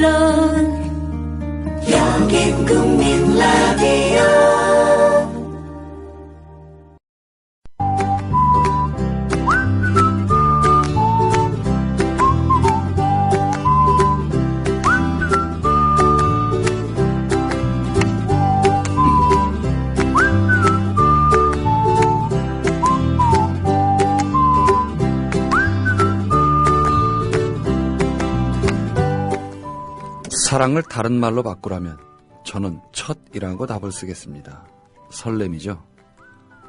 물론 여긴 국민 라디오. 사랑을 다른 말로 바꾸라면 저는 첫이라고 답을 쓰겠습니다. 설렘이죠.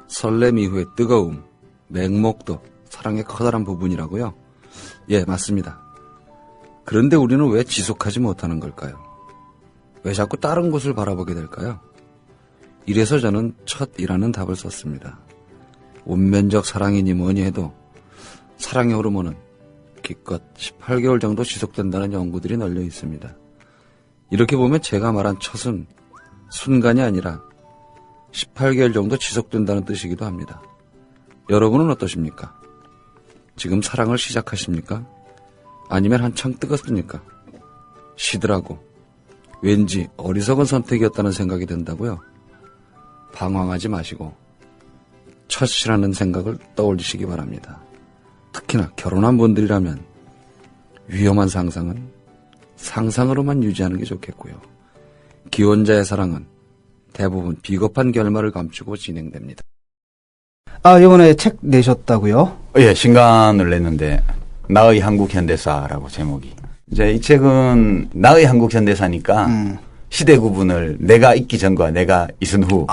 설렘 이후의 뜨거움, 맹목도 사랑의 커다란 부분이라고요? 예, 맞습니다. 그런데 우리는 왜 지속하지 못하는 걸까요? 왜 자꾸 다른 곳을 바라보게 될까요? 이래서 저는 첫이라는 답을 썼습니다. 운면적 사랑이니 뭐니 해도 사랑의 호르몬은 기껏 18개월 정도 지속된다는 연구들이 널려 있습니다. 이렇게 보면 제가 말한 첫은 순간이 아니라 18개월 정도 지속된다는 뜻이기도 합니다. 여러분은 어떠십니까? 지금 사랑을 시작하십니까? 아니면 한창 뜨겁습니까? 시들하고 왠지 어리석은 선택이었다는 생각이 든다고요? 방황하지 마시고 첫이라는 생각을 떠올리시기 바랍니다. 특히나 결혼한 분들이라면 위험한 상상은 상상으로만 유지하는 게 좋겠고요. 기혼자의 사랑은 대부분 비겁한 결말을 감추고 진행됩니다. 아, 이번에 책 내셨다고요? 예, 신간을 냈는데 나의 한국 현대사라고 제목이. 이제 이 책은 나의 한국 현대사니까 시대 구분을 내가 있기 전과 내가 있은 후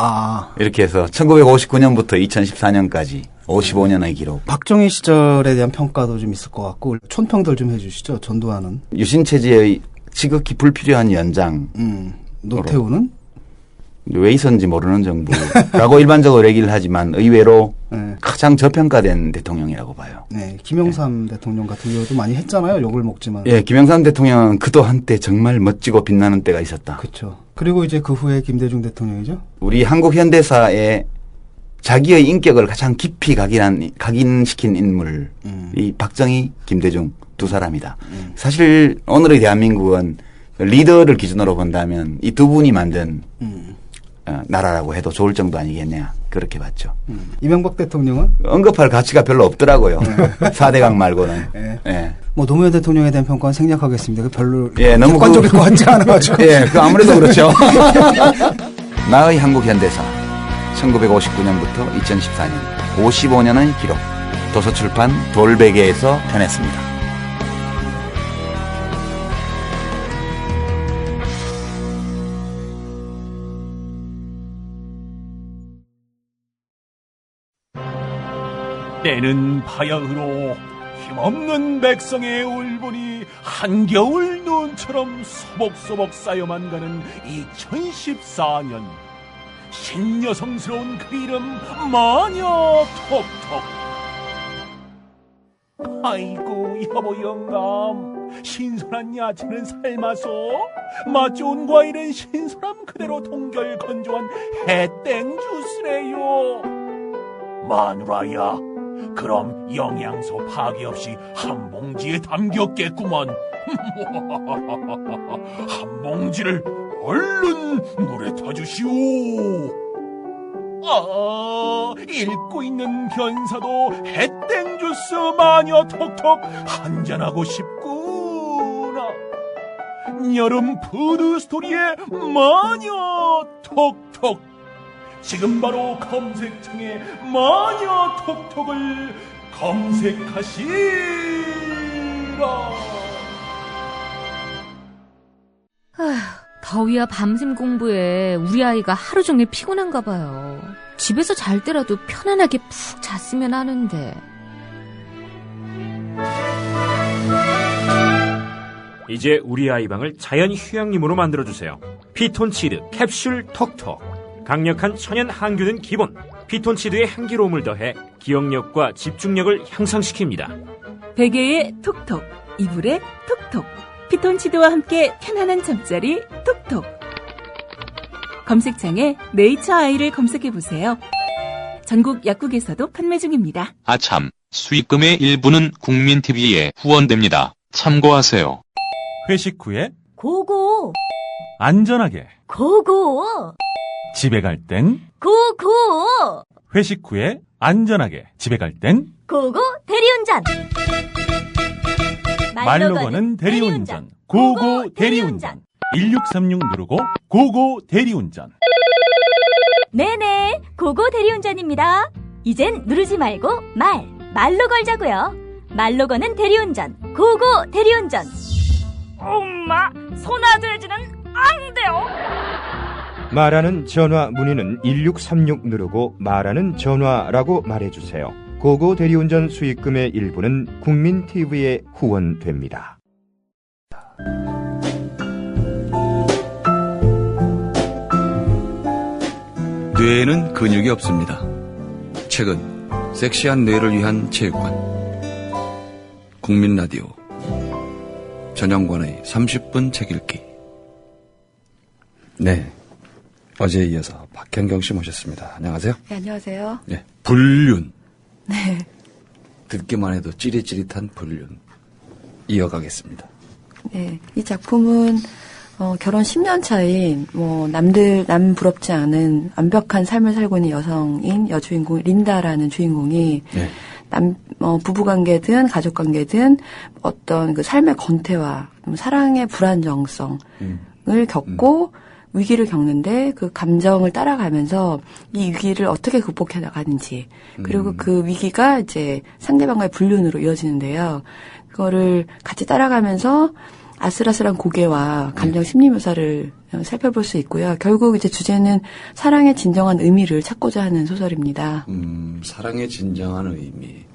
이렇게 해서 1959년부터 2014년까지 55년의 기록. 박정희 시절에 대한 평가도 좀 있을 것 같고 촌평들 좀 해주시죠. 전두환은. 유신체제의 지극히 불필요한 연장. 노태우는? 왜 있었는지 모르는 정부라고 일반적으로 얘기를 하지만 의외로 네. 가장 저평가된 대통령이라고 봐요. 네, 김영삼 네. 대통령 같은 경우도 많이 했잖아요. 욕을 먹지만. 예, 김영삼 대통령은 그도 한때 정말 멋지고 빛나는 때가 있었다. 그렇죠. 그리고 이제 그 후에 김대중 대통령이죠. 우리 한국 현대사에 자기의 인격을 가장 깊이 각인시킨 인물이 박정희, 김대중 두 사람이다. 사실 오늘의 대한민국은 리더를 기준으로 본다면 이 두 분이 만든 나라라고 해도 좋을 정도 아니겠냐 그렇게 봤죠. 이명박 대통령은? 언급할 가치가 별로 없더라고요. 4대강 말고는. 네. 예. 뭐 노무현 대통령에 대한 평가는 생략하겠습니다. 그 별로 예, 너무 객관적일 것 같지 않아가지고. 예, 그 아무래도 그렇죠. 나의 한국 현대사 1959년부터 2014년 55년의 기록 도서출판 돌베개에서 펴냈습니다. 때는 바야흐로 힘없는 백성의 울분이 한겨울 눈처럼 소복소복 쌓여만 가는 2014년 신여성스러운 그 이름 마녀 톡톡. 아이고 여보 영감, 신선한 야채는 삶아서 맛 좋은 과일은 신선함 그대로 동결 건조한 해땡 주스래요. 마누라야, 그럼 영양소 파괴 없이 한 봉지에 담겼겠구만. 한 봉지를 얼른 물에 타주시오. 읽고 있는 변사도 해땡 주스 마녀 톡톡 한잔하고 싶구나. 여름 푸드 스토리의 마녀 톡톡. 지금 바로 검색창에 마녀 톡톡을 검색하시라. 아휴, 더위와 밤샘 공부에 우리 아이가 하루 종일 피곤한가 봐요. 집에서 잘 때라도 편안하게 푹 잤으면 하는데. 이제 우리 아이 방을 자연 휴양림으로 만들어주세요. 피톤치드 캡슐 톡톡. 강력한 천연 항균은 기본. 피톤치드의 향기로움을 더해 기억력과 집중력을 향상시킵니다. 베개에 톡톡, 이불에 톡톡. 피톤치드와 함께 편안한 잠자리 톡톡. 검색창에 네이처 아이를 검색해보세요. 전국 약국에서도 판매 중입니다. 아참, 수익금의 일부는 국민TV에 후원됩니다. 참고하세요. 회식 후에 고고. 안전하게. 고고. 집에 갈 땐. 고고. 회식 후에 안전하게. 집에 갈 땐. 고고 대리운전. 말로 거는 대리운전. 고고 대리운전. 1636 누르고 고고 대리운전. 네네, 고고 대리운전입니다. 이젠 누르지 말고 말로 걸자고요. 말로 거는 대리운전, 고고 대리운전. 엄마, 소나돼지는 안 돼요. 말하는 전화 문의는 1636 누르고 말하는 전화라고 말해주세요. 고고 대리운전 수익금의 일부는 국민TV에 후원됩니다. 뇌에는 근육이 없습니다. 최근 섹시한 뇌를 위한 체육관 국민라디오 전영관의 30분 책 읽기. 네, 어제에 이어서 박현경 씨 모셨습니다. 안녕하세요. 네, 안녕하세요. 네, 불륜. 네. 듣기만 해도 찌릿찌릿한 불륜 이어가겠습니다. 네, 이 작품은 결혼 10년 차인 남 부럽지 않은 완벽한 삶을 살고 있는 여성인 여주인공 린다라는 주인공이 네. 부부관계든 가족관계든 어떤 그 삶의 권태와 사랑의 불안정성을 겪고 위기를 겪는데 그 감정을 따라가면서 이 위기를 어떻게 극복해 나가는지 그리고 그 위기가 이제 상대방과의 불륜으로 이어지는데요. 그거를 같이 따라가면서 아슬아슬한 고개와 감정 심리 묘사를 살펴볼 수 있고요. 결국 이제 주제는 사랑의 진정한 의미를 찾고자 하는 소설입니다. 사랑의 진정한 의미.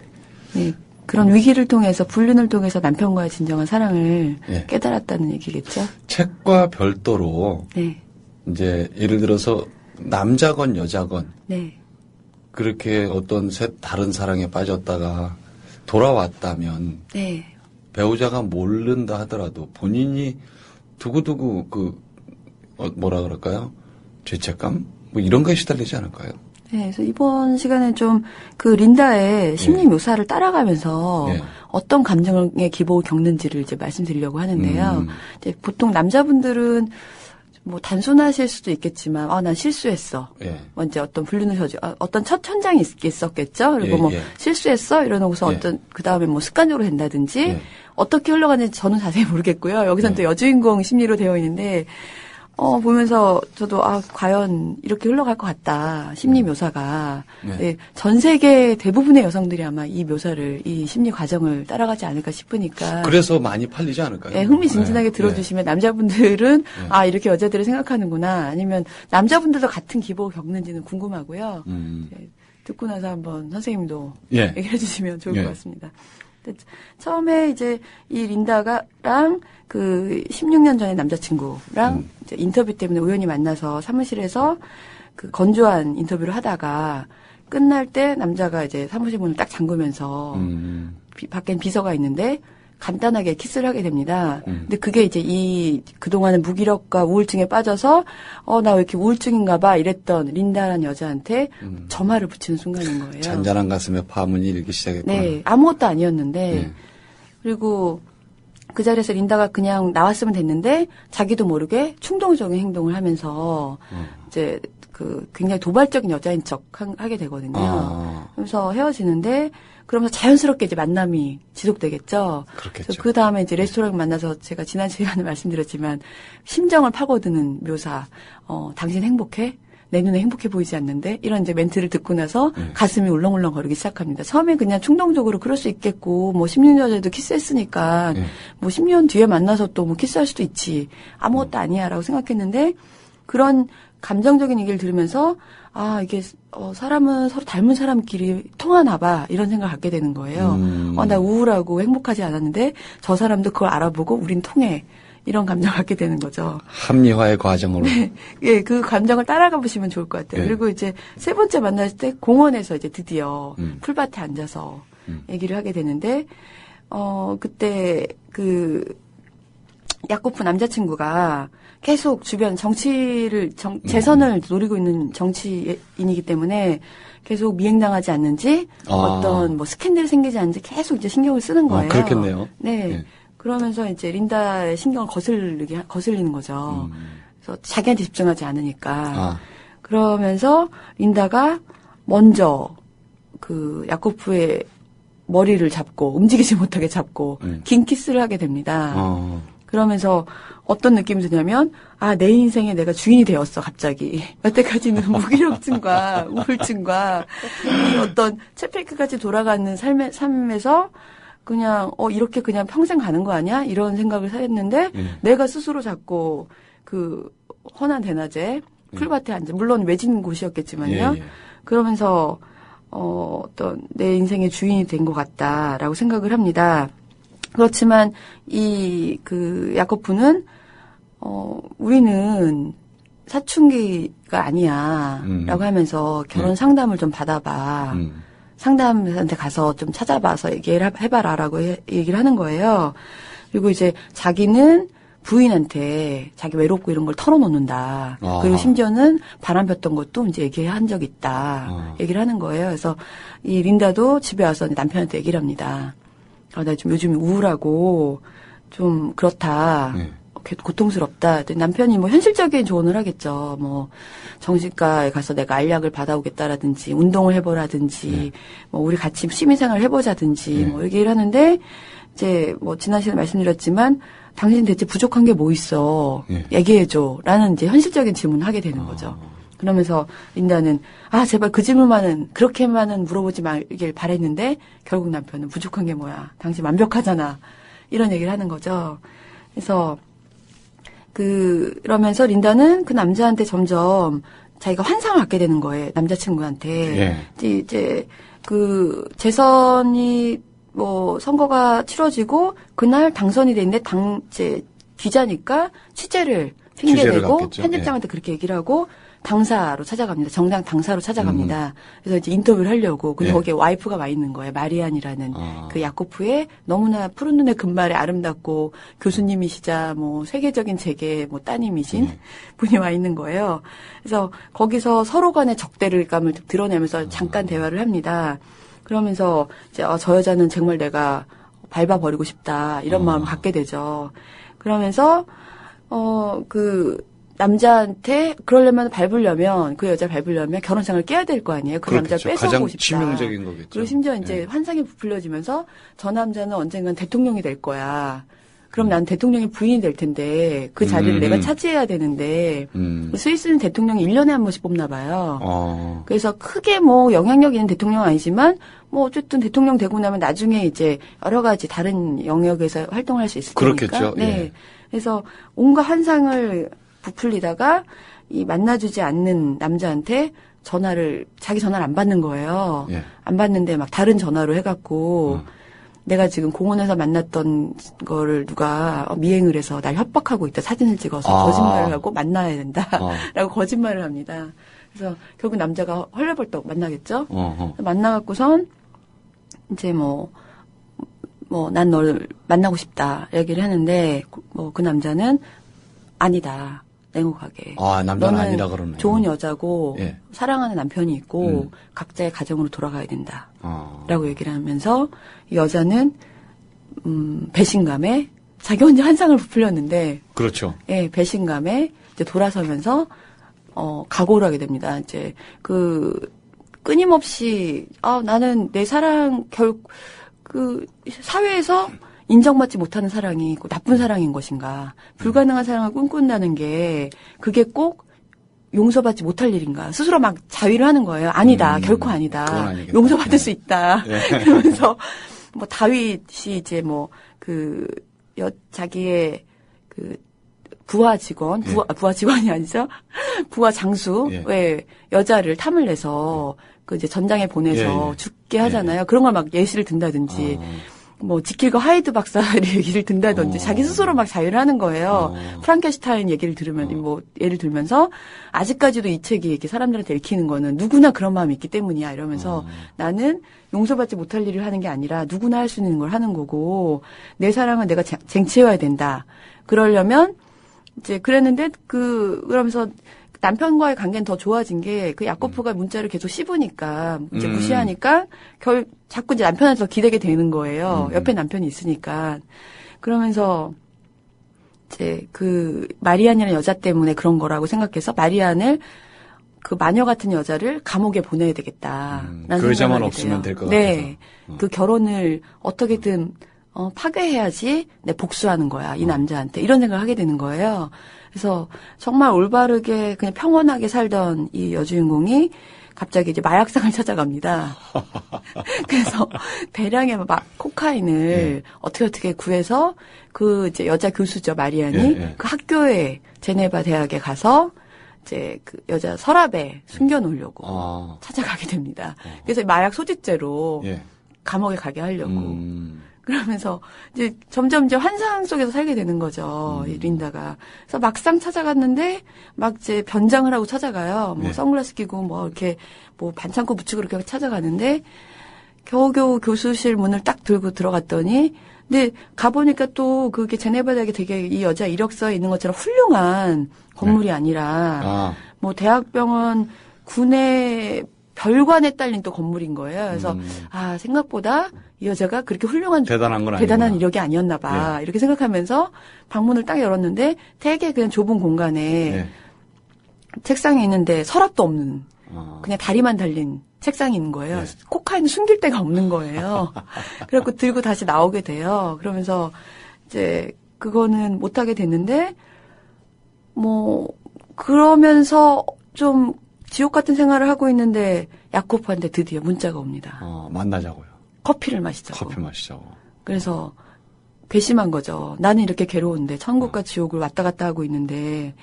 네. 그런 위기를 통해서 불륜을 통해서 남편과의 진정한 사랑을 네. 깨달았다는 얘기겠죠. 책과 별도로 네. 이제 예를 들어서 남자건 여자건 네. 그렇게 어떤 다른 사랑에 빠졌다가 돌아왔다면 네. 배우자가 모른다 하더라도 본인이 두고두고 뭐라 그럴까요? 죄책감? 뭐 이런 거에 시달리지 않을까요? 네, 그래서 이번 시간에 좀 그 린다의 심리 묘사를 따라가면서 어떤 감정의 기복을 겪는지를 이제 말씀드리려고 하는데요. 이제 보통 남자분들은 뭐 단순하실 수도 있겠지만, 난 실수했어. 먼저 어떤 불륜을 어떤 첫 천장이 있었겠죠. 그리고 실수했어 이러고서 어떤 그 다음에 뭐 습관적으로 된다든지 어떻게 흘러가는지 저는 자세히 모르겠고요. 여기서는 또 여주인공 심리로 되어 있는데. 보면서 저도 과연 이렇게 흘러갈 것 같다. 심리 묘사가. 네, 전 세계 대부분의 여성들이 아마 이 묘사를, 이 심리 과정을 따라가지 않을까 싶으니까. 그래서 많이 팔리지 않을까요? 네, 흥미진진하게 들어주시면 남자분들은 이렇게 여자들이 생각하는구나. 아니면 남자분들도 같은 기복을 겪는지는 궁금하고요. 네, 듣고 나서 한번 선생님도 얘기해 주시면 좋을 것 같습니다. 처음에 이제 이 린다가랑 그 16년 전에 남자친구랑 이제 인터뷰 때문에 우연히 만나서 사무실에서 그 건조한 인터뷰를 하다가 끝날 때 남자가 이제 사무실 문을 딱 잠그면서 밖엔 비서가 있는데 간단하게 키스를 하게 됩니다. 근데 그게 이제 그동안은 무기력과 우울증에 빠져서 나 왜 이렇게 우울증인가 봐 이랬던 린다라는 여자한테 점화를 붙이는 순간인 거예요. 잔잔한 가슴에 파문이 일기 시작했구나. 네, 아무것도 아니었는데 그리고 그 자리에서 린다가 그냥 나왔으면 됐는데 자기도 모르게 충동적인 행동을 하면서 이제 그 굉장히 도발적인 여자인 척 하게 되거든요. 그래서 헤어지는데 그러면서 자연스럽게 이제 만남이 지속되겠죠. 그렇겠죠. 그 다음에 이제 레스토랑을 만나서 제가 지난 시간에 말씀드렸지만 심정을 파고드는 묘사. 당신 행복해? 내 눈에 행복해 보이지 않는데? 이런 이제 멘트를 듣고 나서 가슴이 울렁울렁 거리기 시작합니다. 처음엔 그냥 충동적으로 그럴 수 있겠고, 뭐 10년 전에도 키스했으니까, 뭐 10년 뒤에 만나서 또 뭐 키스할 수도 있지. 아무것도 아니야 라고 생각했는데, 그런 감정적인 얘기를 들으면서, 이게, 사람은 서로 닮은 사람끼리 통하나 봐. 이런 생각을 갖게 되는 거예요. 나 우울하고 행복하지 않았는데, 저 사람도 그걸 알아보고 우린 통해. 이런 감정을 갖게 되는 거죠. 합리화의 과정으로. 네. 예, 그 감정을 따라가 보시면 좋을 것 같아요. 그리고 이제 세 번째 만났을 때 공원에서 이제 드디어 풀밭에 앉아서 얘기를 하게 되는데, 그때 야코프 남자친구가 계속 주변 재선을 노리고 있는 정치인이기 때문에 계속 미행당하지 않는지 어떤 뭐 스캔들이 생기지 않는지 계속 이제 신경을 쓰는 거예요. 그렇겠네요. 네. 그러면서 이제 린다의 신경을 거슬리는 거죠. 그래서 자기한테 집중하지 않으니까. 그러면서 린다가 먼저 그 야코프의 머리를 잡고 움직이지 못하게 잡고 긴 키스를 하게 됩니다. 그러면서 어떤 느낌이 드냐면 내 인생에 내가 주인이 되었어 갑자기. 여태까지는 무기력증과 우울증과 이 어떤 챗페이크까지 돌아가는 삶에서 그냥 이렇게 그냥 평생 가는 거 아니야? 이런 생각을 했는데 내가 스스로 자꾸 그 헌한 대낮에 풀밭에 앉아 물론 외진 곳이었겠지만요. 그러면서 어떤 내 인생의 주인이 된 것 같다라고 생각을 합니다. 그렇지만 그 야코프는 우리는 사춘기가 아니야라고 하면서 결혼 상담을 좀 받아봐. 상담사한테 가서 좀 찾아봐서 얘기를 해봐라라고 얘기를 하는 거예요. 그리고 이제 자기는 부인한테 자기 외롭고 이런 걸 털어놓는다. 그리고 심지어는 바람 폈던 것도 이제 얘기한 적 있다. 얘기를 하는 거예요. 그래서 이 린다도 집에 와서 남편한테 얘기를 합니다. 나 좀 요즘 우울하고 좀 그렇다. 고통스럽다. 남편이 뭐 현실적인 조언을 하겠죠. 뭐 정신과에 가서 내가 알약을 받아오겠다라든지 운동을 해보라든지 뭐 우리 같이 취미생활을 해보자든지 뭐 얘기를 하는데 이제 뭐 지난 시간에 말씀드렸지만 당신 대체 부족한 게 뭐 있어? 얘기해줘. 라는 이제 현실적인 질문을 하게 되는 거죠. 그러면서 린다는 제발 그 질문만은 그렇게만은 물어보지 말길 바랬는데 결국 남편은 부족한 게 뭐야? 당신 완벽하잖아. 이런 얘기를 하는 거죠. 그래서 그러면서 린다는 그 남자한테 점점 자기가 환상을 갖게 되는 거예요. 남자친구한테. 이제 그 재선이 뭐 선거가 치러지고 그날 당선이 됐는데 이제 기자니까 취재를 핑계대고 편집장한테 그렇게 얘기를 하고 당사로 찾아갑니다. 정당 당사로 찾아갑니다. 그래서 이제 인터뷰를 하려고. 근데 거기에 와이프가 와 있는 거예요. 마리안이라는 그 야코프의 너무나 푸른 눈의 금발에 아름답고 교수님이시자 뭐 세계적인 재계 뭐 따님이신 분이 와 있는 거예요. 그래서 거기서 서로 간의 적대감을 드러내면서 잠깐 대화를 합니다. 그러면서 이제 저 여자는 정말 내가 밟아버리고 싶다 이런 마음을 갖게 되죠. 그러면서 그 남자한테 그러려면 그 여자 밟으려면 결혼상을 깨야 될 거 아니에요. 그 남자 뺏어오고 싶다. 치명적인 거겠죠. 그리고 심지어 이제 환상이 부풀려지면서 저 남자는 언젠간 대통령이 될 거야. 그럼 난 대통령의 부인이 될 텐데 그 자리를 내가 차지해야 되는데 스위스는 대통령이 1년에 한 번씩 뽑나 봐요. 그래서 크게 뭐 영향력 있는 대통령은 아니지만 뭐 어쨌든 대통령 되고 나면 나중에 이제 여러 가지 다른 영역에서 활동할 수 있을 테니까. 그렇겠죠. 네. 그래서 온갖 환상을 부풀리다가 이 만나주지 않는 남자한테 자기 전화를 안 받는 거예요. 안 받는데 막 다른 전화로 해갖고 내가 지금 공원에서 만났던 거를 누가 미행을 해서 날 협박하고 있다. 사진을 찍어서 거짓말을 하고 만나야 된다. 라고 거짓말을 합니다. 그래서 결국 남자가 헐레벌떡 만나겠죠. 만나갖고선 이제 난 너를 만나고 싶다. 얘기를 하는데 그 남자는 아니다. 냉혹하게. 남자는 아니다 그러네요. 좋은 여자고 사랑하는 남편이 있고 각자의 가정으로 돌아가야 된다. 라고 얘기를 하면서 이 여자는 배신감에 자기 혼자 환상을 부풀렸는데 그렇죠. 배신감에 이제 돌아서면서 각오를 하게 됩니다. 이제 끊임없이 나는 내 사랑 사회에서 인정받지 못하는 사랑이 있고 나쁜 사랑인 것인가. 불가능한 사랑을 꿈꾼다는 게 그게 꼭 용서받지 못할 일인가. 스스로 막 자위를 하는 거예요. 아니다. 결코 아니다. 용서받을 수 있다. 그러면서 뭐 다윗이 이제 자기의 부하 직원, 부하 직원이 아니죠. 부하 장수의 여자를 탐을 내서 이제 전장에 보내서 죽게 하잖아요. 그런 걸 막 예시를 든다든지. 지킬과 하이드 박사의 얘기를 든다든지 자기 스스로 막 자유를 하는 거예요. 프랑켄슈타인 얘기를 예를 들면서 아직까지도 이 책이 이렇게 사람들한테 읽히는 거는 누구나 그런 마음이 있기 때문이야 이러면서 나는 용서받지 못할 일을 하는 게 아니라 누구나 할 수 있는 걸 하는 거고 내 사랑은 내가 쟁취해와야 된다. 그러려면 이제 그랬는데 그러면서 남편과의 관계는 더 좋아진 게 그 야코프가 문자를 계속 씹으니까 이제 무시하니까 자꾸 이제 남편한테 더 기대게 되는 거예요. 옆에 남편이 있으니까. 그러면서 이제 그 마리안이라는 여자 때문에 그런 거라고 생각해서 마리안을 그 마녀 같은 여자를 감옥에 보내야 되겠다라는 그 여자만 생각을 없으면 될 것 네. 같아서. 그 결혼을 어떻게든 파괴해야지 내 복수하는 거야. 이 남자한테. 이런 생각을 하게 되는 거예요. 그래서 정말 올바르게 그냥 평온하게 살던 이 여주인공이 갑자기 이제 마약상을 찾아갑니다. 그래서 대량의 코카인을 어떻게 구해서 그 이제 여자 교수죠, 마리안이 그 학교에 제네바 대학에 가서 이제 그 여자 서랍에 숨겨놓으려고 찾아가게 됩니다. 그래서 마약 소지죄로 감옥에 가게 하려고. 그러면서 이제 점점 이제 환상 속에서 살게 되는 거죠. 이 린다가. 그래서 막상 찾아갔는데 막 이제 변장을 하고 찾아가요. 뭐 선글라스 끼고 뭐 이렇게 뭐 반창고 붙이고 이렇게 찾아가는데 겨우겨우 교수실 문을 딱 들고 들어갔더니 근데 가보니까 또 그게 제네바 대학에 되게 이 여자 이력서에 있는 것처럼 훌륭한 건물이 아니라 뭐 대학병원 군의 별관에 딸린 또 건물인 거예요. 그래서 생각보다 이 여자가 그렇게 훌륭한 대단한 이력이 아니었나 봐. 이렇게 생각하면서 방문을 딱 열었는데 되게 그냥 좁은 공간에 책상에 있는데 서랍도 없는 그냥 다리만 달린 책상이 있는 거예요. 코카인을 숨길 데가 없는 거예요. 그래갖고 들고 다시 나오게 돼요. 그러면서 이제 그거는 못하게 됐는데 뭐 그러면서 좀 지옥 같은 생활을 하고 있는데 야코프한테 드디어 문자가 옵니다. 만나자고요. 커피를 마시자고. 커피 마시자고. 그래서 괘씸한 거죠. 나는 이렇게 괴로운데 천국과 지옥을 왔다 갔다 하고 있는데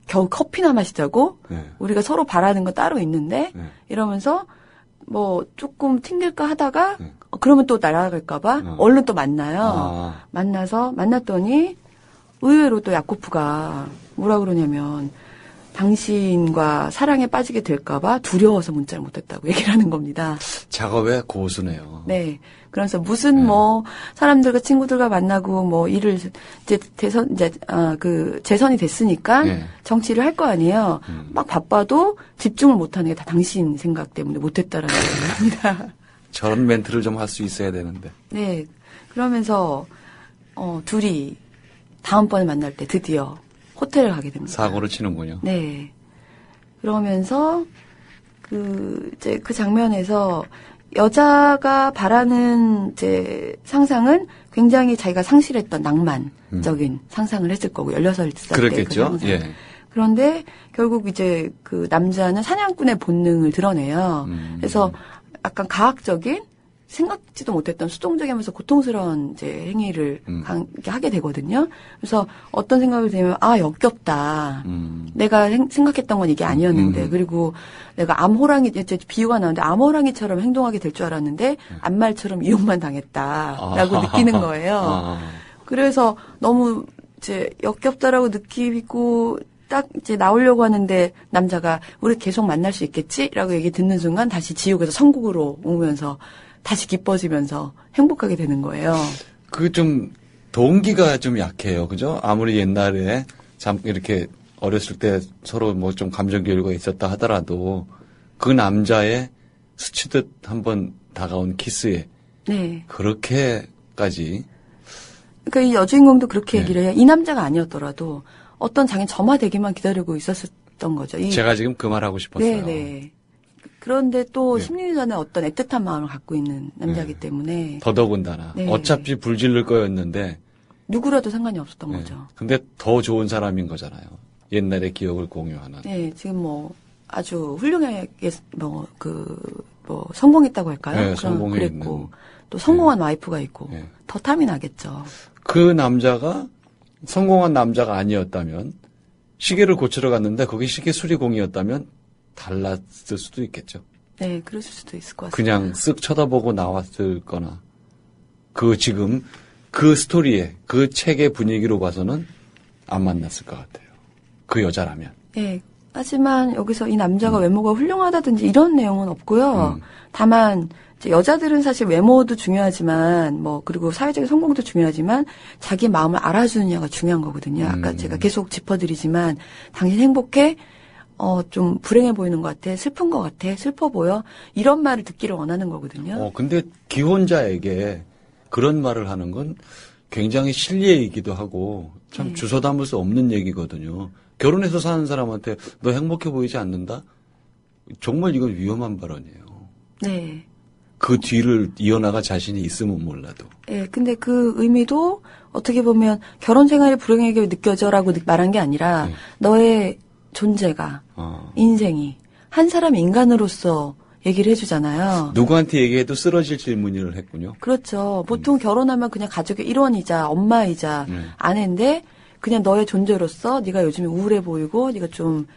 겨우 커피나 마시자고? 우리가 서로 바라는 건 따로 있는데 이러면서 뭐 조금 튕길까 하다가 그러면 또 날아갈까 봐 얼른 또 만나요. 만났더니 의외로 또 야코프가 뭐라 그러냐면 당신과 사랑에 빠지게 될까봐 두려워서 문자를 못했다고 얘기를 하는 겁니다. 작업의 고수네요. 네. 그래서 무슨 뭐 사람들과 친구들과 만나고 뭐 일을 이제 재선이 됐으니까 정치를 할 거 아니에요. 막 바빠도 집중을 못하는 게 다 당신 생각 때문에 못했다라는 겁니다. 저런 멘트를 좀 할 수 있어야 되는데. 네. 그러면서 둘이 다음번에 만날 때 드디어 호텔을 가게 됩니다. 사고를 치는군요. 네. 그러면서 이제 그 장면에서 여자가 바라는 이제 상상은 굉장히 자기가 상실했던 낭만적인 상상을 했을 거고 16살 때 그렇겠죠. 그 그런데 결국 이제 그 남자는 사냥꾼의 본능을 드러내요. 그래서 약간 가학적인 생각지도 못했던 수동적이면서 고통스러운 이제 행위를 하게 되거든요. 그래서 어떤 생각이 들면 역겹다. 내가 생각했던 건 이게 아니었는데 그리고 내가 암호랑이 이제 비유가 나오는데 암호랑이처럼 행동하게 될 줄 알았는데 암말처럼 이용만 당했다라고 느끼는 거예요. 그래서 너무 이제 역겹다라고 느끼고 딱 이제 나오려고 하는데 남자가 우리 계속 만날 수 있겠지라고 얘기 듣는 순간 다시 지옥에서 천국으로 오면서 다시 기뻐지면서 행복하게 되는 거예요. 그 좀 동기가 좀 약해요. 그죠? 아무리 옛날에 이렇게 어렸을 때 서로 뭐 좀 감정 교류가 있었다 하더라도 그 남자의 스치듯 한번 다가온 키스에 그렇게까지. 그러니까 이 여주인공도 그렇게 얘기를 해요. 이 남자가 아니었더라도 어떤 장애 점화되기만 기다리고 있었던 거죠. 제가 지금 그 말 하고 싶었어요. 네네. 그런데 또 심리전에 어떤 애틋한 마음을 갖고 있는 남자이기 때문에 더더군다나 어차피 불질를 거였는데 누구라도 상관이 없었던 거죠. 근데 더 좋은 사람인 거잖아요. 옛날의 기억을 공유하는. 네, 지금 뭐 아주 훌륭하게 성공했다고 할까요? 그랬고 또 성공한 와이프가 있고 더 탐이 나겠죠. 그 남자가 성공한 남자가 아니었다면 시계를 고치러 갔는데 거기 시계 수리공이었다면 달랐을 수도 있겠죠. 네, 그랬을 수도 있을 것 같습니다. 그냥 쓱 쳐다보고 나왔을 거나 지금 그 스토리에 그 책의 분위기로 봐서는 안 만났을 것 같아요. 그 여자라면. 네. 하지만 여기서 이 남자가 외모가 훌륭하다든지 이런 내용은 없고요. 다만 이제 여자들은 사실 외모도 중요하지만 그리고 사회적인 성공도 중요하지만 자기 마음을 알아주느냐가 중요한 거거든요. 아까 제가 계속 짚어드리지만 당신 행복해? 좀 불행해 보이는 것 같아. 슬픈 것 같아. 슬퍼 보여. 이런 말을 듣기를 원하는 거거든요. 근데 기혼자에게 그런 말을 하는 건 굉장히 실례이기도 하고 참 주워 담을 수 없는 얘기거든요. 결혼해서 사는 사람한테 너 행복해 보이지 않는다? 정말 이건 위험한 발언이에요. 네. 그 뒤를 이어나갈 자신이 있으면 몰라도. 네, 근데 그 의미도 어떻게 보면 결혼 생활이 불행하게 느껴져라고 말한 게 아니라 너의 존재가, 인생이 한 사람 인간으로서 얘기를 해주잖아요. 누구한테 얘기해도 쓰러질 질문을 했군요. 그렇죠. 보통 결혼하면 그냥 가족의 일원이자 엄마이자 아내인데 그냥 너의 존재로서 네가 요즘에 우울해 보이고 네가 좀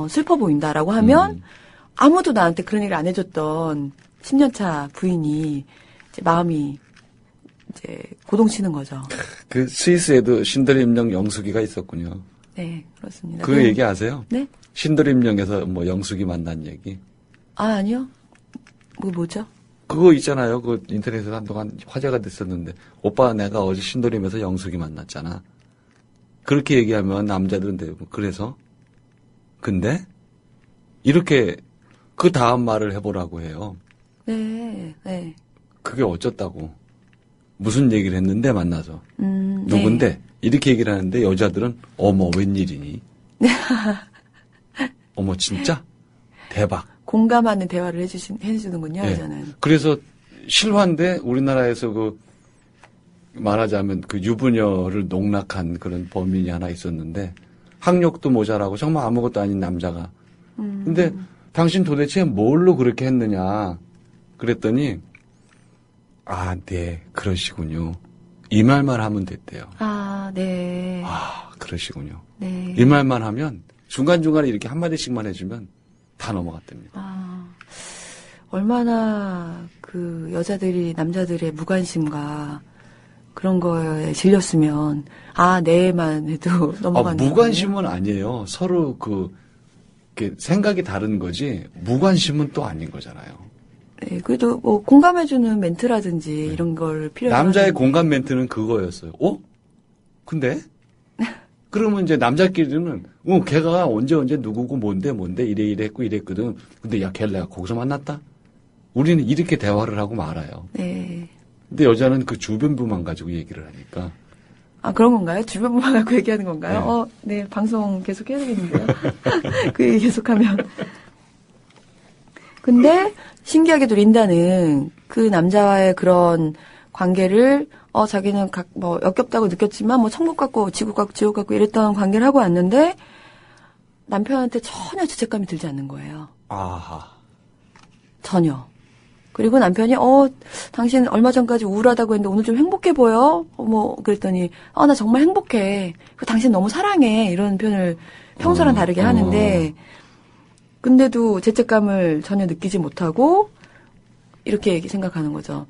슬퍼 보인다라고 하면 아무도 나한테 그런 얘기를 안 해줬던 10년차 부인이 이제 마음이 이제 고동치는 거죠. 그 스위스에도 신도림령 영숙이가 있었군요. 네, 그렇습니다. 그 얘기 아세요? 네? 신도림령에서 뭐 영숙이 만난 얘기. 아니요. 뭐죠? 그거 있잖아요. 그 인터넷에서 한동안 화제가 됐었는데 오빠 내가 어제 신도림에서 영숙이 만났잖아. 그렇게 얘기하면 남자들은 대부분 그래서 근데 이렇게 그 다음 말을 해보라고 해요. 네, 네. 그게 어쩌다고 무슨 얘기를 했는데 만나서 누군데 네. 이렇게 얘기를 하는데 여자들은 어머 웬일이니? 어머 진짜 대박. 공감하는 대화를 해주는군요. 네. 여자는. 그래서 실화인데 우리나라에서 그 말하자면 그 유부녀를 농락한 그런 범인이 하나 있었는데 학력도 모자라고 정말 아무것도 아닌 남자가. 근데 당신 도대체 뭘로 그렇게 했느냐 그랬더니 네 그러시군요. 이 말만 하면 됐대요. 네. 그러시군요. 네. 이 말만 하면 중간중간에 이렇게 한마디씩만 해주면 다 넘어갔답니다. 얼마나 그 여자들이 남자들의 무관심과 그런 거에 질렸으면 네만 해도 넘어가는 무관심은 아니에요. 서로 생각이 다른 거지 무관심은 또 아닌 거잖아요. 네, 그래도 뭐 공감해주는 멘트라든지 이런 걸 필요로 남자의 공감 멘트는 그거였어요. 근데? 그러면 이제 남자끼리는 걔가 언제 누구고 뭔데 이래 했고 이랬거든. 근데 야 걔 내가 거기서 만났다? 우리는 이렇게 대화를 하고 말아요. 네. 근데 여자는 그 주변부만 가지고 얘기를 하니까. 그런 건가요? 주변부만 갖고 얘기하는 건가요? 네, 방송 계속 해야 되겠는데요. 그 얘기 계속하면. 근데 신기하게도 린다는 그 남자와의 그런 관계를 자기는 역겹다고 느꼈지만 천국 같고 지옥 같고 이랬던 관계를 하고 왔는데 남편한테 전혀 죄책감이 들지 않는 거예요. 전혀. 그리고 남편이 당신 얼마 전까지 우울하다고 했는데 오늘 좀 행복해 보여? 그랬더니 나 정말 행복해. 당신 너무 사랑해. 이런 표현을 평소랑 다르게 하는데 근데도 죄책감을 전혀 느끼지 못하고 이렇게 생각하는 거죠.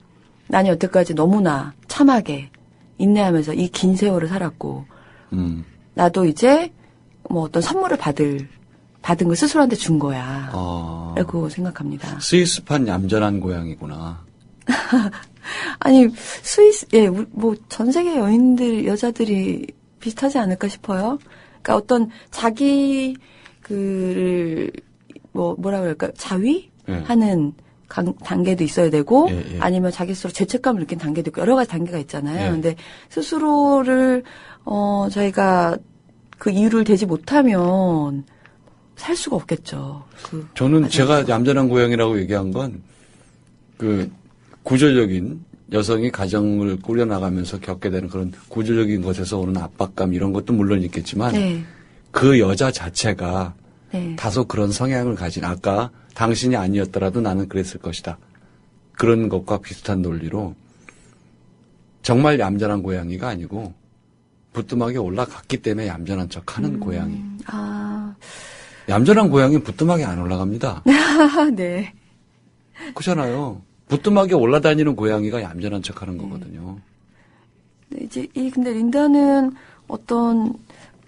나는 여태까지 너무나 참하게 인내하면서 이 긴 세월을 살았고 나도 이제 어떤 선물을 받은 걸 스스로한테 준 거야. 라고 생각합니다. 스위스판 얌전한 고양이구나. 아니 스위스 전 세계 여자들이 비슷하지 않을까 싶어요. 그러니까 어떤 자기 뭐라 그럴까 자위하는 단계도 있어야 되고 아니면 자기 스스로 죄책감을 느낀 단계도 있고 여러 가지 단계가 있잖아요. 근데 스스로를 저희가 그 이유를 대지 못하면 살 수가 없겠죠. 저는 제가 얌전한 고양이라고 얘기한 건 구조적인 여성이 가정을 꾸려나가면서 겪게 되는 그런 구조적인 것에서 오는 압박감 이런 것도 물론 있겠지만 그 여자 자체가 다소 그런 성향을 가진 아까 당신이 아니었더라도 나는 그랬을 것이다. 그런 것과 비슷한 논리로 정말 얌전한 고양이가 아니고 부뚜막에 올라갔기 때문에 얌전한 척하는 고양이. 얌전한 고양이는 부뚜막에 안 올라갑니다. 네. 그렇잖아요. 부뚜막에 올라다니는 고양이가 얌전한 척하는 거거든요. 네, 근데 린다는 어떤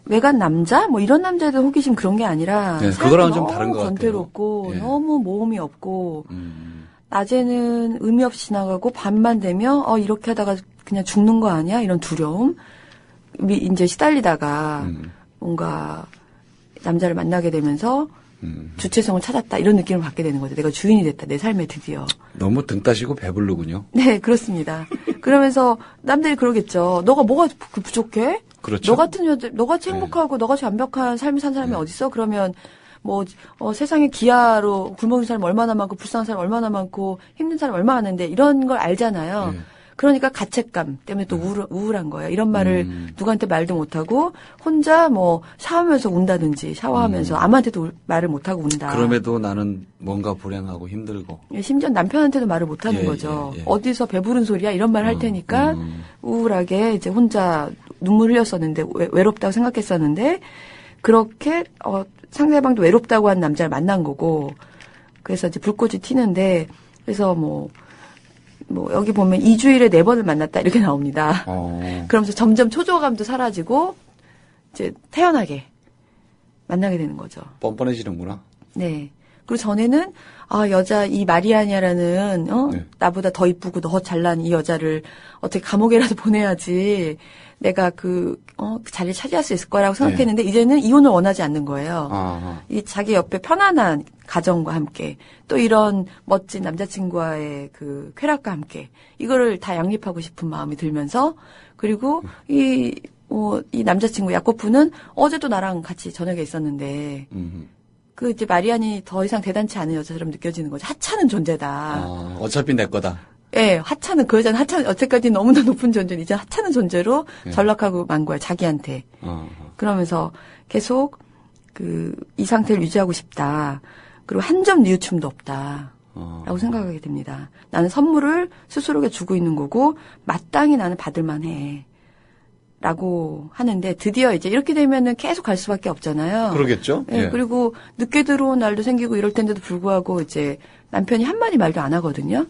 외간 남자? 이런 남자들 호기심 그런 게 아니라. 네, 그거랑은 좀 다른 것 같아요. 권태롭고, 너무 모험이 없고, 낮에는 의미 없이 지나가고, 밤만 되면, 이렇게 하다가 그냥 죽는 거 아니야? 이런 두려움. 이제 시달리다가, 뭔가, 남자를 만나게 되면서, 주체성을 찾았다 이런 느낌을 받게 되는 거죠. 내가 주인이 됐다. 내 삶에 드디어. 너무 등 따시고 배부르군요. 네, 그렇습니다. 그러면서 남들이 그러겠죠. 너가 뭐가 부족해? 그렇죠. 너 같은 여자, 너같이 행복하고 너같이 완벽한 삶을 산 사람이 어딨어? 그러면 세상에 기아로 굶어있는 사람 얼마나 많고 불쌍한 사람 얼마나 많고 힘든 사람 얼마나 많은데 이런 걸 알잖아요. 그러니까 가책감 때문에 또 우울한 거예요. 이런 말을 누구한테 말도 못하고 혼자 샤워하면서 운다든지 샤워하면서 아무한테도 말을 못하고 운다. 그럼에도 나는 뭔가 불행하고 힘들고. 심지어 남편한테도 말을 못하는 거죠. 어디서 배부른 소리야 이런 말 할 테니까 우울하게 이제 혼자 눈물 흘렸었는데 외롭다고 생각했었는데 그렇게 상대방도 외롭다고 한 남자를 만난 거고 그래서 이제 불꽃이 튀는데 그래서 여기 보면 2주일에 4번을 만났다 이렇게 나옵니다. 그러면서 점점 초조감도 사라지고 이제 태연하게 만나게 되는 거죠. 뻔뻔해지는구나. 네. 그리고 전에는 여자 이 마리아냐라는 나보다 더 이쁘고 더 잘난 이 여자를 어떻게 감옥에라도 보내야지 내가 그 자리를 차지할 수 있을 거라고 생각했는데 이제는 이혼을 원하지 않는 거예요. 이 자기 옆에 편안한 가정과 함께 또 이런 멋진 남자친구와의 그 쾌락과 함께 이거를 다 양립하고 싶은 마음이 들면서 그리고 이 남자친구 야코프는 어제도 나랑 같이 저녁에 있었는데 그 이제 마리안이 더 이상 대단치 않은 여자처럼 느껴지는 거죠. 하찮은 존재다. 어차피 내 거다. 예, 하찮은, 그 여자는 여태까지 너무나 높은 존재는 이제 하찮은 존재로 전락하고 만 거야, 자기한테. 그러면서 계속 이 상태를 유지하고 싶다. 그리고 한 점 뉘우침도 없다. 라고 생각하게 됩니다. 나는 선물을 스스로에게 주고 있는 거고, 마땅히 나는 받을만 해. 라고 하는데, 드디어 이제 이렇게 되면은 계속 갈 수밖에 없잖아요. 그러겠죠? 예, 그리고 늦게 들어온 날도 생기고 이럴 텐데도 불구하고 이제 남편이 한마디 말도 안 하거든요.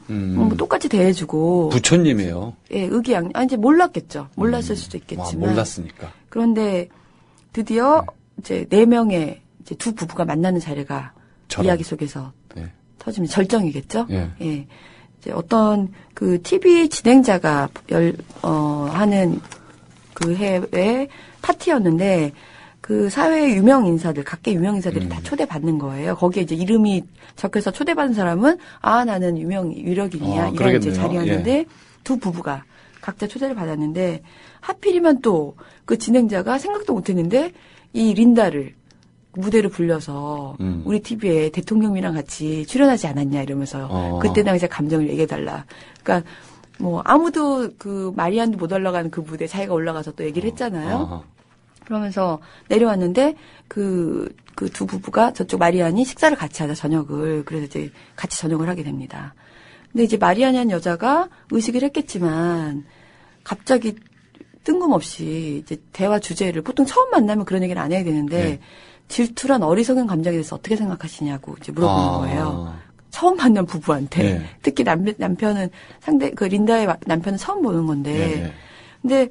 똑같이 대해주고. 부처님이에요. 예, 의기양. 이제 몰랐겠죠. 몰랐을 수도 있겠지만. 몰랐으니까. 그런데 드디어 이제 4명의 이제 두 부부가 만나는 자리가 이야기 속에서 터지면 절정이겠죠. 예. 이제 어떤 그 TV 진행자가 하는 그 해외 파티였는데 그 사회의 유명 인사들, 각계 유명 인사들이 다 초대받는 거예요. 거기에 이제 이름이 적혀서 초대받은 사람은 나는 유력인이야. 이런 이제 자리였는데 두 부부가 각자 초대를 받았는데 하필이면 또 그 진행자가 생각도 못했는데 이 린다를 무대를 불려서 우리 TV에 대통령이랑 같이 출연하지 않았냐 이러면서 그때 당시에 감정을 얘기해달라. 그러니까 아무도 그 마리안도 못 올라가는 그 무대에 자기가 올라가서 또 얘기를 했잖아요. 그러면서 내려왔는데 그 두 부부가 저쪽 마리안이 식사를 같이 하자 저녁을. 그래서 이제 같이 저녁을 하게 됩니다. 근데 이제 마리안이라는 여자가 의식을 했겠지만 갑자기 뜬금없이 이제 대화 주제를 보통 처음 만나면 그런 얘기를 안 해야 되는데 질투란 어리석은 감정에 대해서 어떻게 생각하시냐고 이제 물어보는 거예요. 처음 만난 부부한테. 특히 남편은 그 린다의 남편은 처음 보는 건데. 근데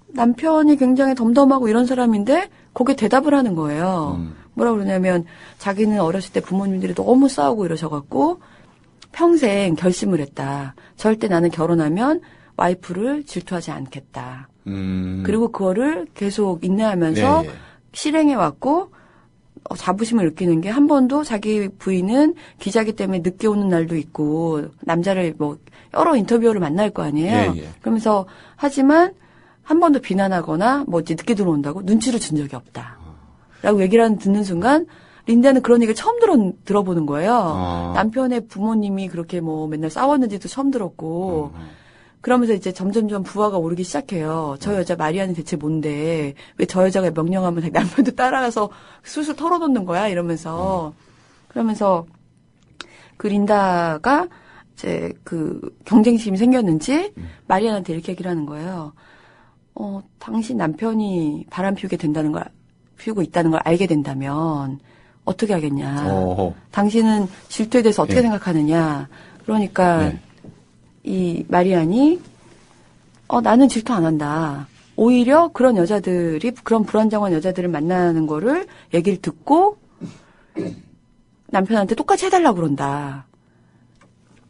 남편이 굉장히 덤덤하고 이런 사람인데 거기에 대답을 하는 거예요. 뭐라고 그러냐면 자기는 어렸을 때 부모님들이 너무 싸우고 이러셔갖고 평생 결심을 했다. 절대 나는 결혼하면 와이프를 질투하지 않겠다. 그리고 그거를 계속 인내하면서 실행해왔고 자부심을 느끼는 게 한 번도 자기 부인은 기자기 때문에 늦게 오는 날도 있고 남자를 여러 인터뷰어를 만날 거 아니에요. 그러면서 하지만 한 번도 비난하거나 이제 늦게 들어온다고 눈치를 준 적이 없다. 라고 얘기를 듣는 순간 린다는 그런 얘기를 처음 들어보는 거예요. 남편의 부모님이 그렇게 맨날 싸웠는지도 처음 들었고 그러면서 이제 점점점 부하가 오르기 시작해요. 저 여자 마리안이 대체 뭔데 왜 저 여자가 명령하면 남편도 따라가서 술술 털어놓는 거야 이러면서 그러면서 그 린다가 이제 그 경쟁심이 생겼는지 마리안한테 이렇게 얘기를 하는 거예요. 당신 남편이 바람 피우고 있다는 걸 알게 된다면 어떻게 하겠냐. 당신은 질투에 대해서 어떻게 생각하느냐. 그러니까 이 마리안이 나는 질투 안 한다. 오히려 그런 여자들이 그런 불안정한 여자들을 만나는 거를 얘기를 듣고 남편한테 똑같이 해달라고 그런다.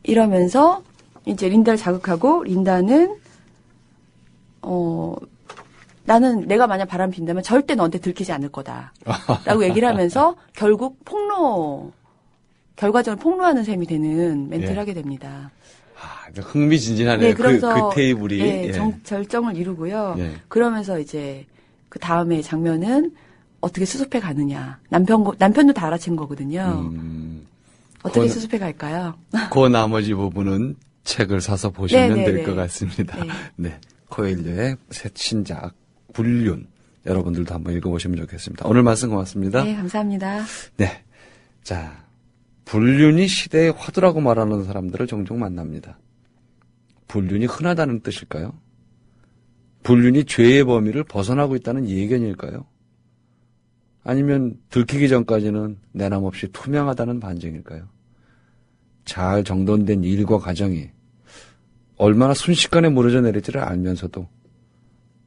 이러면서 이제 린다를 자극하고 린다는 나는 내가 만약 바람 핀다면 절대 너한테 들키지 않을 거다라고 얘기를 하면서 결국 결과적으로 폭로하는 셈이 되는 멘트를 하게 됩니다. 흥미진진하네요. 네, 그래서 그 테이블이. 예, 절정을 이루고요. 그러면서 이제 그 다음에 장면은 어떻게 수습해 가느냐. 남편도 다 알아챈 거거든요. 어떻게 수습해 갈까요? 그 나머지 부분은 책을 사서 보시면 될 것 같습니다. 네. 코엘료의 새 신작 불륜. 여러분들도 한번 읽어보시면 좋겠습니다. 오늘 말씀 고맙습니다. 네, 감사합니다. 네. 자, 불륜이 시대의 화두라고 말하는 사람들을 종종 만납니다. 불륜이 흔하다는 뜻일까요? 불륜이 죄의 범위를 벗어나고 있다는 예견일까요? 아니면 들키기 전까지는 내남없이 투명하다는 반증일까요? 잘 정돈된 일과 가정이 얼마나 순식간에 무너져 내릴지를 알면서도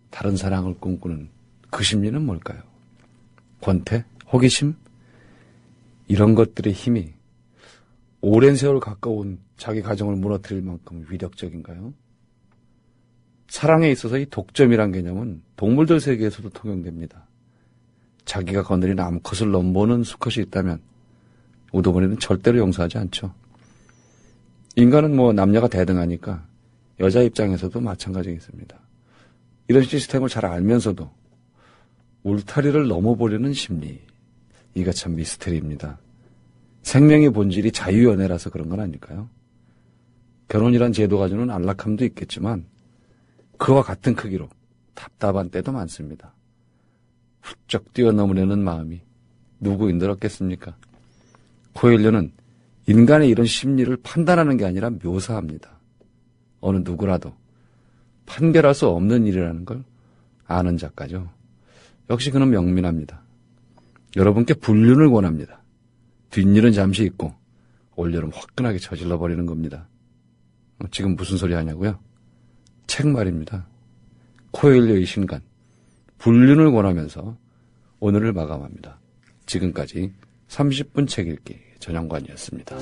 다른 사랑을 꿈꾸는 그 심리는 뭘까요? 권태? 호기심? 이런 것들의 힘이 오랜 세월 가까운 자기 가정을 무너뜨릴 만큼 위력적인가요? 사랑에 있어서 이 독점이란 개념은 동물들 세계에서도 통용됩니다. 자기가 거느린 암컷을 넘보는 수컷이 있다면 우두머리는 절대로 용서하지 않죠. 인간은 남녀가 대등하니까 여자 입장에서도 마찬가지겠습니다. 이런 시스템을 잘 알면서도 울타리를 넘어보려는 심리, 이가 참 미스테리입니다. 생명의 본질이 자유연애라서 그런 건 아닐까요? 결혼이란 제도가 주는 안락함도 있겠지만 그와 같은 크기로 답답한 때도 많습니다. 훌쩍 뛰어넘으려는 마음이 누구 힘들었겠습니까? 코엘료는 인간의 이런 심리를 판단하는 게 아니라 묘사합니다. 어느 누구라도 판별할 수 없는 일이라는 걸 아는 작가죠. 역시 그는 명민합니다. 여러분께 불륜을 권합니다. 뒷일은 잠시 잊고 올여름 화끈하게 저질러 버리는 겁니다. 지금 무슨 소리 하냐고요? 책 말입니다. 코엘료의 신간 불륜을 권하면서 오늘을 마감합니다. 지금까지 30분 책 읽기 전영관이었습니다.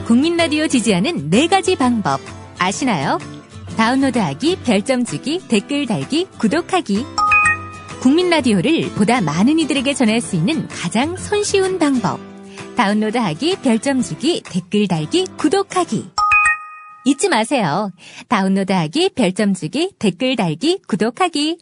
국민라디오 지지하는 4가지 방법 아시나요? 다운로드하기, 별점 주기, 댓글 달기, 구독하기. 국민라디오를 보다 많은 이들에게 전할 수 있는 가장 손쉬운 방법. 다운로드하기, 별점 주기, 댓글 달기, 구독하기. 잊지 마세요. 다운로드하기, 별점 주기, 댓글 달기, 구독하기.